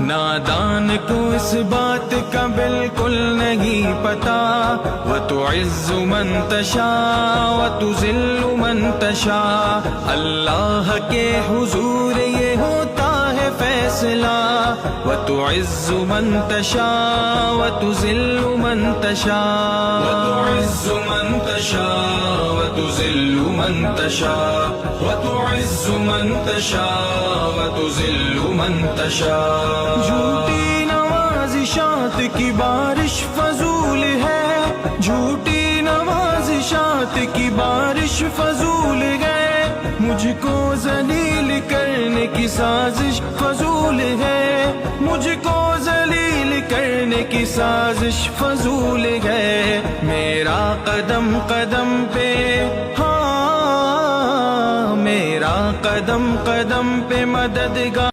نادان کو اس بات کا بالکل نہیں پتا، وَتُعِزُّ مَن تَشَاءُ وَتُذِلُّ مَن تَشَاءُ، اللہ کے حضور یہ ہوتا ہے فیصلہ، وَتُعِزُّ مَن تَشَاءُ وَتُذِلُّ مَن تَشَاءُ، وَتُعِزُّ مَن تَشَاءُ وَتُذِلُّ مَن تَشَاءُ، وَتُعِزُّ مَن تَشَاءُ وَتُذِلُّ مَن تَشَاءُ۔ جھوٹی نوازشات کی بارش فضول ہے، جھوٹی نوازشات کی بارش فضول ہے، مجھ کو ذلیل کرنے کی سازش فضول ہے، مجھ کو ذلیل کرنے کی سازش فضول ہے، میرا قدم قدم پہ ہاں، میرا قدم قدم پہ مددگار